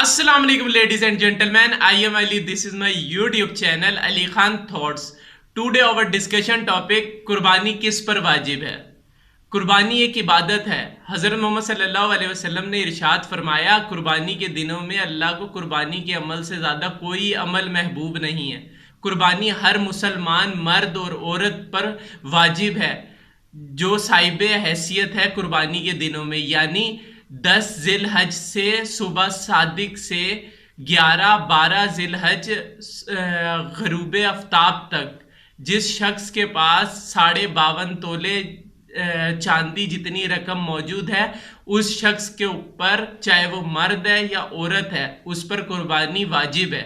السلام علیکم ladies and gentlemen, I am Ali, this is my YouTube channel Ali Khan thoughts. Today our discussion topic قربانی کس پر واجب ہے. قربانی ایک عبادت ہے. حضرت محمد صلی اللہ علیہ وسلم نے ارشاد فرمایا, قربانی کے دنوں میں اللہ کو قربانی کے عمل سے زیادہ کوئی عمل محبوب نہیں ہے. قربانی ہر مسلمان مرد اور عورت پر واجب ہے جو صاحب حیثیت ہے قربانی کے دنوں میں, یعنی 10 ذی الحج سے صبح صادق سے 11-12 ذی الحج غروب آفتاب تک جس شخص کے پاس 52.5 تولے چاندی جتنی رقم موجود ہے, اس شخص کے اوپر چاہے وہ مرد ہے یا عورت ہے اس پر قربانی واجب ہے.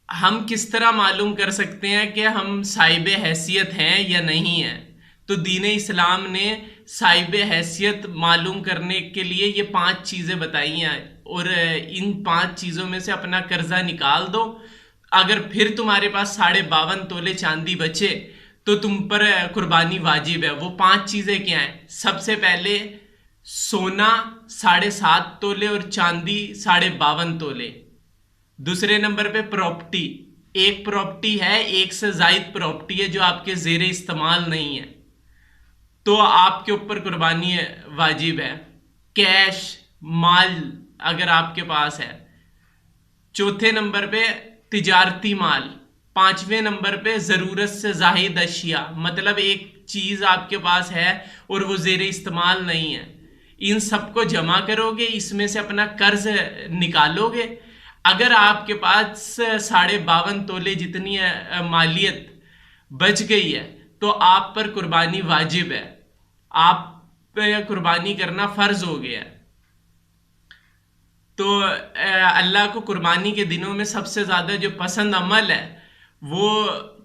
ہم کس طرح معلوم کر سکتے ہیں کہ ہم صاحب حیثیت ہیں یا نہیں ہیں؟ تو دین اسلام نے صاحب حیثیت معلوم کرنے کے لیے یہ 5 چیزیں بتائی ہیں, اور ان 5 چیزوں میں سے اپنا قرضہ نکال دو. اگر پھر تمہارے پاس 52.5 تولے چاندی بچے تو تم پر قربانی واجب ہے. وہ 5 چیزیں کیا ہیں؟ سب سے پہلے سونا 7.5 تولے اور چاندی 52.5 تولے. دوسرے نمبر پہ پراپرٹی, ایک پراپرٹی ہے, ایک سے زائد پراپرٹی ہے جو آپ کے زیر استعمال نہیں ہے تو آپ کے اوپر قربانی واجب ہے. کیش مال اگر آپ کے پاس ہے. چوتھے نمبر پہ تجارتی مال. 5ویں نمبر پہ ضرورت سے زائد اشیاء, مطلب ایک چیز آپ کے پاس ہے اور وہ زیر استعمال نہیں ہے. ان سب کو جمع کرو گے, اس میں سے اپنا قرض نکالو گے. اگر آپ کے پاس 52.5 تولے جتنی مالیت بچ گئی ہے تو آپ پر قربانی واجب ہے, آپ پہ قربانی کرنا فرض ہو گیا ہے. تو اللہ کو قربانی کے دنوں میں سب سے زیادہ جو پسند عمل ہے وہ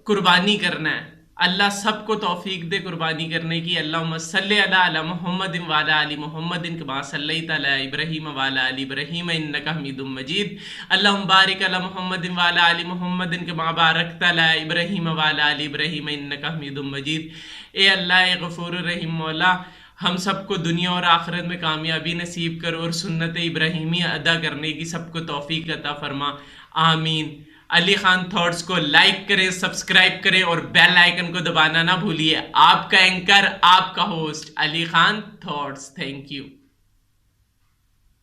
قربانی کرنا ہے. اللہ سب کو توفیق دے قربانی کرنے کی. اللہم صلی علی محمد وعلی آل محمد کما صلیت علی ابراہیم وعلی آل ابراہیم انک حمید مجید. اللہم بارک علی محمد وعلی آل محمد کما بارکت علی ابراہیم وعلی آل ابراہیم انک حمید مجید. اے اللہ, اے غفور الرحیم مولا, ہم سب کو دنیا اور آخرت میں کامیابی نصیب کر اور سنت ابراہیمی ادا کرنے کی سب کو توفیق عطا فرما, آمین. علی خان تھاٹس کو لائک کریں, سبسکرائب کریں اور بیل آئیکن کو دبانا نہ بھولیے. آپ کا اینکر, آپ کا host Ali Khan thoughts. Thank you.